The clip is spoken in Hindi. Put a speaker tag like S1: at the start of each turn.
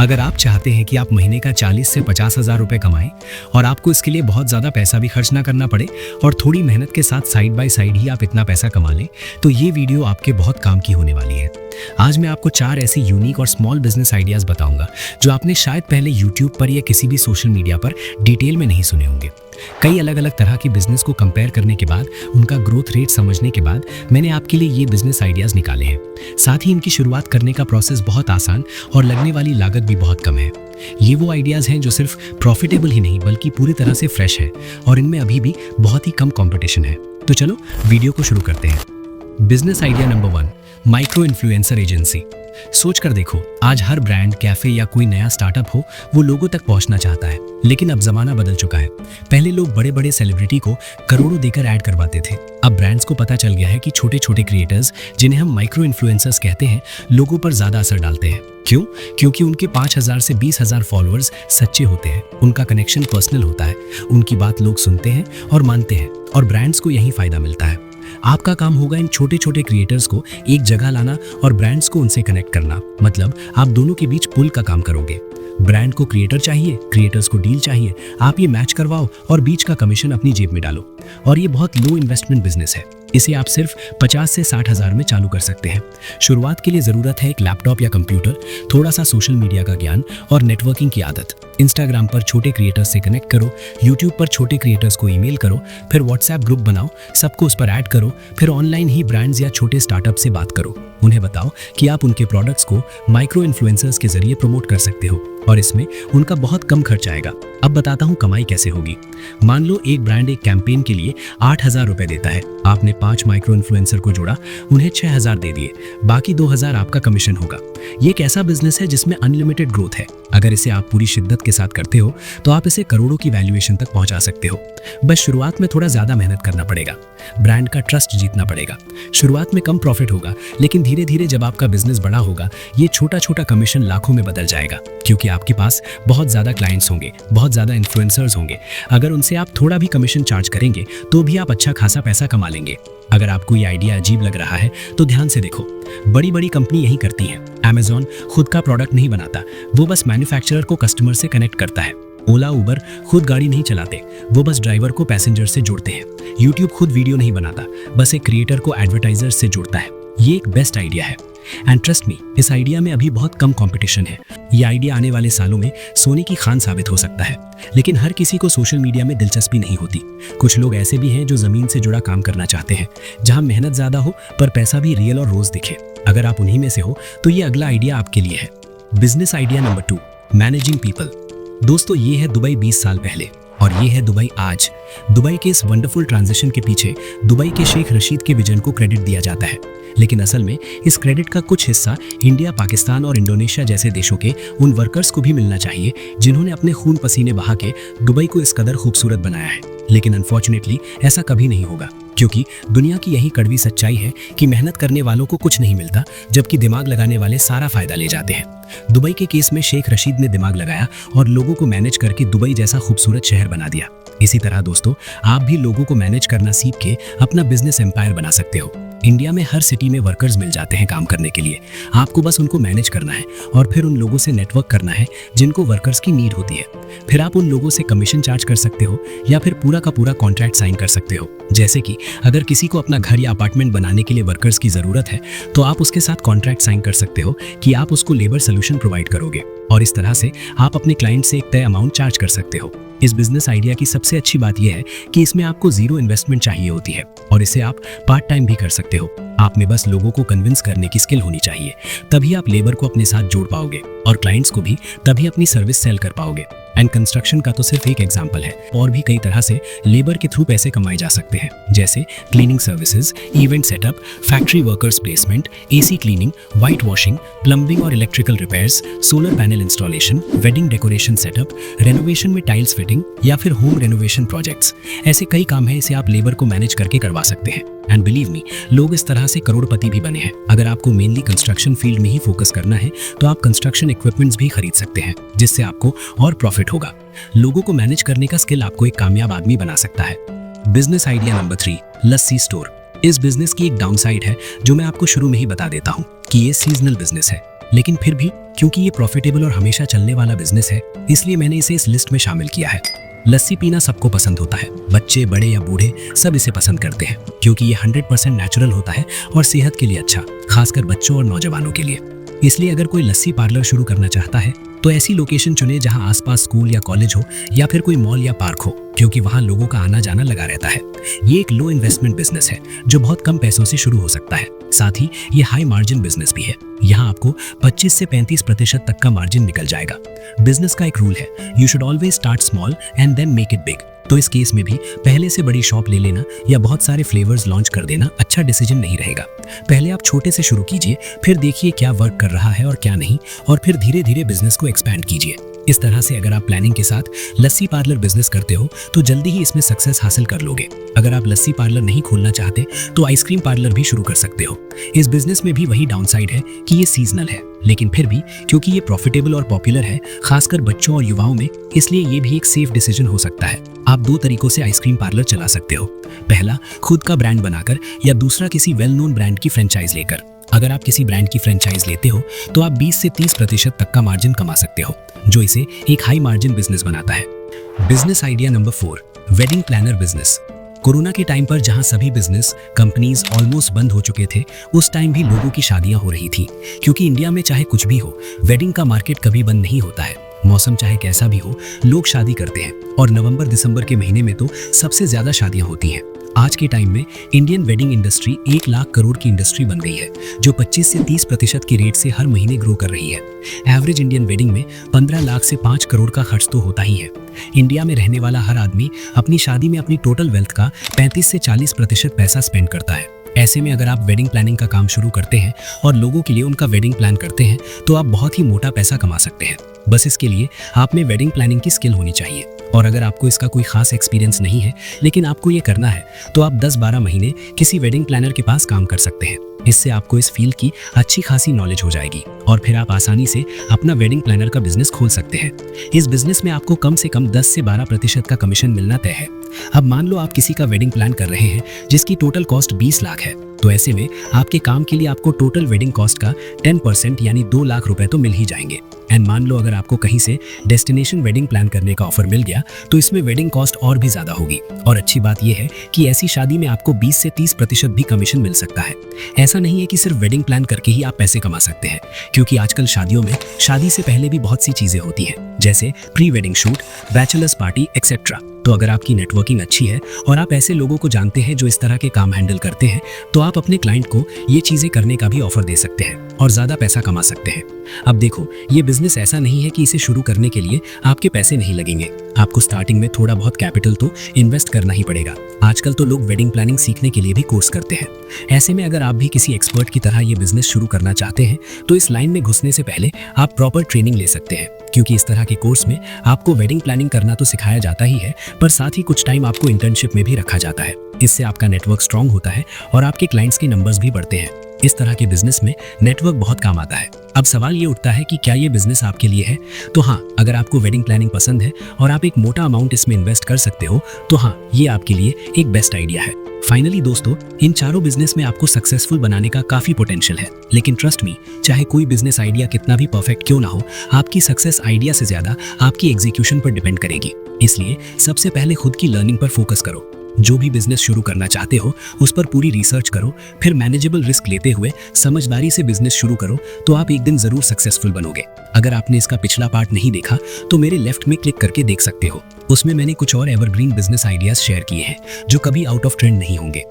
S1: अगर आप चाहते हैं कि आप महीने का 40 से 50 हजार रुपए कमाएं और आपको इसके लिए बहुत ज़्यादा पैसा भी खर्च ना करना पड़े और थोड़ी मेहनत के साथ साइड बाय साइड ही आप इतना पैसा कमा लें, तो ये वीडियो आपके बहुत काम की होने वाली है। आज मैं आपको 4 ऐसी यूनिक और स्मॉल बिजनेस आइडियाज़ बताऊंगा जो आपने शायद पहले यूट्यूब पर या किसी भी सोशल मीडिया पर डिटेल में नहीं सुने होंगे। कई अलग अलग तरह के बिजनेस को कंपेयर करने के बाद, उनका ग्रोथ रेट समझने के बाद मैंने आपके लिए ये बिजनेस आइडियाज़ निकाले हैं। साथ ही इनकी शुरुआत करने का प्रोसेस बहुत आसान और लगने वाली लागत भी बहुत कम है। ये वो आइडियाज़ हैं जो सिर्फ प्रॉफिटेबल ही नहीं बल्कि पूरी तरह से फ्रेश है और इनमें अभी भी बहुत ही कम कंपटीशन है। तो चलो वीडियो को शुरू करते हैं। Business idea number 1, micro influencer agency. सोच कर देखो, आज हर ब्रांड, कैफे या कोई नया स्टार्टअप हो, वो लोगों तक पहुंचना चाहता है। लेकिन अब जमाना बदल चुका है। पहले लोग बड़े बड़े सेलिब्रिटी को करोड़ों देकर ऐड करवाते थे। अब ब्रांड्स को पता चल गया है कि छोटे छोटे क्रिएटर्स, जिन्हें हम माइक्रो इन्फ्लुएंसर्स कहते हैं, लोगों पर ज्यादा असर डालते हैं। क्यों? क्योंकि उनके 5,000 से 20,000 फॉलोअर्स सच्चे होते हैं, उनका कनेक्शन पर्सनल होता है, उनकी बात लोग सुनते हैं और मानते हैं, और ब्रांड्स को यही फायदा मिलता है। आपका काम होगा इन छोटे छोटे क्रिएटर्स को एक जगह लाना और ब्रांड्स को उनसे कनेक्ट करना। मतलब आप दोनों के बीच पुल का काम करोगे। ब्रांड को क्रिएटर चाहिए, क्रिएटर्स को डील चाहिए, आप ये मैच करवाओ और बीच का कमीशन अपनी जेब में डालो। और ये बहुत लो इन्वेस्टमेंट बिजनेस है। इसे आप सिर्फ 50 से 60 हजार में चालू कर सकते हैं। शुरुआत के लिए जरूरत है एक लैपटॉप या कंप्यूटर, थोड़ा सा सोशल मीडिया का ज्ञान और नेटवर्किंग की आदत। इंस्टाग्राम पर छोटे क्रिएटर्स से कनेक्ट करो, यूट्यूब पर छोटे क्रिएटर्स को ईमेल करो, फिर व्हाट्सएप ग्रुप बनाओ, सबको उस पर ऐड करो, फिर ऑनलाइन ही ब्रांड्स या छोटे स्टार्टअप से बात करो। उन्हें बताओ कि आप उनके प्रोडक्ट्स को माइक्रो इन्फ्लुएंसर्स के जरिए प्रमोट कर सकते हो और इसमें उनका बहुत कम खर्च आएगा। अब बताता हूँ कमाई कैसे होगी। मान लो एक ब्रांड एक कैंपेन के लिए 8,000 रुपए देता है। आपने 5 माइक्रो इन्फ्लुएंसर को जोड़ा, उन्हें 6,000 दे दिए, बाकी 2,000 आपका कमीशन होगा। ये एक ऐसा बिजनेस है जिसमें अनलिमिटेड ग्रोथ है। अगर इसे आप पूरी शिद्दत के साथ करते हो तो आप इसे करोड़ों की वैल्यूएशन तक पहुंचा सकते हो। बस शुरुआत में थोड़ा ज्यादा मेहनत करना पड़ेगा, ब्रांड का ट्रस्ट जीतना पड़ेगा। शुरुआत में कम प्रॉफिट होगा, लेकिन धीरे धीरे जब आपका बिजनेस बड़ा होगा, ये छोटा छोटा कमीशन लाखों में बदल जाएगा, क्योंकि आपके पास बहुत ज्यादा क्लाइंट्स होंगे, बहुत ज्यादा इन्फ्लुएंसर्स होंगे। अगर उनसे आप थोड़ा भी कमीशन चार्ज करेंगे तो भी आप अच्छा खासा पैसा कमा लेंगे। अगर आपको ये आइडिया अजीब लग रहा है तो ध्यान से देखो। बड़ी बड़ी कंपनी यही करती हैं। Amazon खुद का प्रोडक्ट नहीं बनाता, वो बस मैन्युफैक्चरर को कस्टमर से कनेक्ट करता है। ओला, उबर खुद गाड़ी नहीं चलाते, वो बस ड्राइवर को पैसेंजर से जोड़ते हैं। यूट्यूब खुद वीडियो नहीं बनाता, बस एक क्रिएटर को एडवर्टाइजर से जोड़ता है। ये एक बेस्ट आइडिया है एंड ट्रस्ट मी, इस आइडिया में अभी बहुत कम कंपटीशन है। ये आइडिया आने वाले सालों में सोने की खान साबित हो सकता है। लेकिन हर किसी को सोशल मीडिया में दिलचस्पी नहीं होती। कुछ लोग ऐसे भी हैं जो जमीन से जुड़ा काम करना चाहते हैं, जहां मेहनत ज्यादा हो पर पैसा भी रियल और रोज दिखे। अगर आप उन्हीं में से हो तो ये अगला आइडिया आपके लिए है। Business idea number 2, managing people. दोस्तों, ये है दुबई 20 साल पहले और ये है दुबई आज। दुबई के इस वंडरफुल ट्रांजिशन के पीछे दुबई के शेख रशीद के विजन को क्रेडिट दिया जाता है। लेकिन असल में इस क्रेडिट का कुछ हिस्सा इंडिया, पाकिस्तान और इंडोनेशिया जैसे देशों के उन वर्कर्स को भी मिलना चाहिए जिन्होंने अपने खून पसीने बहा के दुबई को इस कदर खूबसूरत बनाया है। लेकिन अनफॉर्चुनेटली ऐसा कभी नहीं होगा, क्योंकि दुनिया की यही कड़वी सच्चाई है कि मेहनत करने वालों को कुछ नहीं मिलता, जबकि दिमाग लगाने वाले सारा फायदा ले जाते हैं। दुबई के केस में शेख रशीद ने दिमाग लगाया और लोगों को मैनेज करके दुबई जैसा खूबसूरत शहर बना दिया। इसी तरह दोस्तों, आप भी लोगों को मैनेज करना सीख के अपना बिजनेस एम्पायर बना सकते हो। इंडिया में हर सिटी में वर्कर्स मिल जाते हैं काम करने के लिए। आपको बस उनको मैनेज करना है और फिर उन लोगों से नेटवर्क करना है जिनको वर्कर्स की नीड होती है। फिर आप उन लोगों से कमीशन चार्ज कर सकते हो या फिर पूरा का पूरा कॉन्ट्रैक्ट साइन कर सकते हो। जैसे कि अगर किसी को अपना घर या अपार्टमेंट बनाने के लिए वर्कर्स की जरूरत है तो आप उसके साथ कॉन्ट्रैक्ट साइन कर सकते हो कि आप उसको लेबर सोल्यूशन प्रोवाइड करोगे, और इस तरह से आप अपने क्लाइंट से एक तय अमाउंट चार्ज कर सकते हो। इस बिजनेस आइडिया की सबसे अच्छी बात यह है कि इसमें आपको जीरो इन्वेस्टमेंट चाहिए होती है और इसे आप पार्ट टाइम भी कर सकते हो। आप में बस लोगों को कन्विंस करने की स्किल होनी चाहिए, तभी आप लेबर को अपने साथ जोड़ पाओगे और क्लाइंट्स को भी तभी अपनी सर्विस सेल कर पाओगे। एंड कंस्ट्रक्शन का तो सिर्फ एक एग्जांपल है, और भी कई तरह से लेबर के थ्रू पैसे कमाए जा सकते हैं, जैसे cleaning services, event setup, factory workers placement, AC cleaning, white washing, plumbing और electrical repairs, solar panel installation, wedding decoration setup, renovation में टाइल्स फिटिंग या फिर होम रेनोवेशन प्रोजेक्ट्स। ऐसे कई काम है, इसे आप लेबर को मैनेज करके करवा सकते हैं। एंड बिलीव मी, लोग इस तरह से करोड़पति भी बने हैं। अगर आपको मेनली कंस्ट्रक्शन फील्ड में ही फोकस करना है तो आप कंस्ट्रक्शन इक्विपमेंट्स भी खरीद सकते हैं, जिससे आपको और प्रॉफिट होगा। लोगों को मैनेज करने का स्किल आपको एक कामयाब आदमी बना सकता है। बिजनेस आइडिया नंबर 3, लस्सी स्टोर। इस बिजनेस की एक डाउनसाइड है जो मैं आपको शुरू में ही बता देता हूँ कि ये सीजनल बिजनेस है, लेकिन फिर भी क्योंकि ये प्रॉफिटेबल और हमेशा चलने वाला बिजनेस है, इसलिए मैंने इसे इस लिस्ट में शामिल किया है। लस्सी पीना सबको पसंद होता है, बच्चे बड़े या बूढ़े सब इसे पसंद करते हैं क्योंकि ये 100% नेचुरल होता है और सेहत के लिए अच्छा, खासकर बच्चों और नौजवानों के लिए। इसलिए अगर कोई लस्सी पार्लर शुरू करना चाहता है तो ऐसी लोकेशन चुने जहां आसपास स्कूल या कॉलेज हो या फिर कोई मॉल या पार्क हो, क्योंकि वहां लोगों का आना जाना लगा रहता है। ये एक लो इन्वेस्टमेंट बिजनेस है जो बहुत कम पैसों से शुरू हो सकता है। साथ ही ये हाई मार्जिन बिजनेस भी है। यहाँ आपको 25 से 35% तक का मार्जिन निकल जाएगा। बिजनेस का एक रूल है, you should always start small and then make it big. तो इस केस में भी पहले से बड़ी शॉप ले लेना या बहुत सारे फ्लेवर्स लॉन्च कर देना अच्छा डिसीजन नहीं रहेगा। पहले आप छोटे से शुरू कीजिए, फिर देखिए क्या वर्क कर रहा है और क्या नहीं, और फिर धीरे धीरे बिजनेस को एक्सपैंड कीजिए। इस तरह से अगर आप प्लानिंग के साथ लस्सी पार्लर बिजनेस करते हो तो जल्दी ही इसमें सक्सेस हासिल कर लोगे। अगर आप लस्सी पार्लर नहीं खोलना चाहते तो आइसक्रीम पार्लर भी शुरू कर सकते हो। इस बिजनेस में भी वही डाउनसाइड है कि ये सीजनल है, लेकिन फिर भी क्योंकि ये प्रॉफिटेबल और पॉपुलर है, खासकर बच्चों और युवाओं में, इसलिए ये भी एक सेफ डिसीजन हो सकता है। आप दो तरीकों से आइसक्रीम पार्लर चला सकते हो। पहला, खुद का ब्रांड बनाकर, या दूसरा किसी वेल नोन ब्रांड की फ्रेंचाइज लेकर। अगर आप किसी ब्रांड की फ्रेंचाइज लेते हो तो आप 20 से 30% तक का मार्जिन कमा सकते हो, जो इसे एक हाई मार्जिन बिजनेस बनाता है। Business idea number 4, wedding planner business. Corona के टाइम पर जहां सभी बिजनेस कंपनीज ऑलमोस्ट बंद हो चुके थे, उस टाइम भी लोगों की शादियां हो रही थी, क्योंकि इंडिया में चाहे कुछ भी हो, वेडिंग का मार्केट कभी बंद नहीं होता है। मौसम चाहे कैसा भी हो, लोग शादी करते हैं, और नवंबर दिसंबर के महीने में तो सबसे ज्यादा शादियां होती हैं। आज के टाइम में Indian wedding industry 1 lakh crore की इंडस्ट्री बन गई है, जो 25 से 30% की रेट से हर महीने ग्रो कर रही है। एवरेज इंडियन वेडिंग में 15 लाख से 5 करोड़ का खर्च तो होता ही है। इंडिया में रहने वाला हर आदमी अपनी शादी में अपनी टोटल वेल्थ का 35 से 40% पैसा स्पेंड करता है। ऐसे में अगर आप वेडिंग प्लानिंग का काम शुरू करते हैं और लोगों के लिए उनका वेडिंग प्लान करते हैं तो आप बहुत ही मोटा पैसा कमा सकते हैं। बस इसके लिए आप में वेडिंग प्लानिंग की स्किल होनी चाहिए, और अगर आपको इसका कोई खास एक्सपीरियंस नहीं है लेकिन आपको ये करना है तो आप 10-12 महीने किसी वेडिंग प्लानर के पास काम कर सकते हैं। इससे आपको इस फील्ड की अच्छी खासी नॉलेज हो जाएगी और फिर आप आसानी से अपना वेडिंग प्लानर का बिजनेस खोल सकते हैं। इस बिजनेस में आपको कम से कम 10 से 12% का कमीशन मिलना तय है। अब मान लो आप किसी का वेडिंग प्लान कर रहे हैं जिसकी टोटल कॉस्ट 20 लाख है, तो ऐसे में आपके काम के लिए आपको टोटल वेडिंग कॉस्ट का 10% यानी 2 लाख रुपए तो मिल ही जाएंगे। एंड मान लो अगर आपको कहीं से डेस्टिनेशन वेडिंग प्लान करने का ऑफर मिल गया तो इसमें वेडिंग कॉस्ट और भी ज्यादा होगी। और अच्छी बात यह है कि ऐसी शादी में आपको 20 से 30% भी कमीशन मिल सकता है। ऐसा नहीं है कि सिर्फ वेडिंग प्लान करके ही आप पैसे कमा सकते हैं, क्योंकि आजकल शादियों में शादी से पहले भी बहुत सी चीजें होती हैं, जैसे pre wedding shoot, bachelors party etcetera. तो अगर आपकी नेटवर्किंग अच्छी है और आप ऐसे लोगों को जानते हैं जो इस तरह के काम हैंडल करते हैं, तो आप अपने क्लाइंट को ये चीजें करने का भी ऑफर दे सकते हैं और ज्यादा पैसा कमा सकते हैं। अब देखो, ये बिजनेस ऐसा नहीं है कि इसे शुरू करने के लिए आपके पैसे नहीं लगेंगे। आपको स्टार्टिंग में थोड़ा बहुत कैपिटल तो इन्वेस्ट करना ही पड़ेगा। आजकल तो लोग वेडिंग प्लानिंग सीखने के लिए भी कोर्स करते हैं। ऐसे में अगर आप भी किसी एक्सपर्ट की तरह ये बिजनेस शुरू करना चाहते हैं तो इस लाइन में घुसने से पहले आप प्रॉपर ट्रेनिंग ले सकते हैं, क्योंकि इस तरह के कोर्स में आपको वेडिंग प्लानिंग करना तो सिखाया जाता ही है, पर साथ ही कुछ टाइम आपको इंटर्नशिप में भी रखा जाता है। इससे आपका नेटवर्क स्ट्रांग होता है और आपके क्लाइंट्स के नंबर्स भी बढ़ते हैं। इस तरह के बिजनेस में नेटवर्क बहुत काम आता है। अब सवाल ये उठता है कि क्या ये बिजनेस आपके लिए है? तो हाँ, अगर आपको वेडिंग प्लानिंग पसंद है और आप एक मोटा अमाउंट इसमें इन्वेस्ट कर सकते हो तो हाँ, ये आपके लिए एक बेस्ट आइडिया है। फाइनली दोस्तों, इन चारों बिजनेस में आपको सक्सेसफुल बनाने का काफी पोटेंशियल है, लेकिन ट्रस्ट मी, चाहे कोई बिजनेस आइडिया कितना भी परफेक्ट क्यों ना हो, आपकी सक्सेस आइडिया से ज्यादा आपकी एग्जीक्यूशन पर डिपेंड करेगी। इसलिए सबसे पहले खुद की लर्निंग पर फोकस करो। जो भी बिजनेस शुरू करना चाहते हो उस पर पूरी रिसर्च करो, फिर मैनेजेबल रिस्क लेते हुए समझदारी से बिजनेस शुरू करो, तो आप एक दिन जरूर सक्सेसफुल बनोगे। अगर आपने इसका पिछला पार्ट नहीं देखा तो मेरे लेफ्ट में क्लिक करके देख सकते हो। उसमें मैंने कुछ और एवरग्रीन बिजनेस आइडियाज शेयर किए हैं जो कभी आउट ऑफ ट्रेंड नहीं होंगे।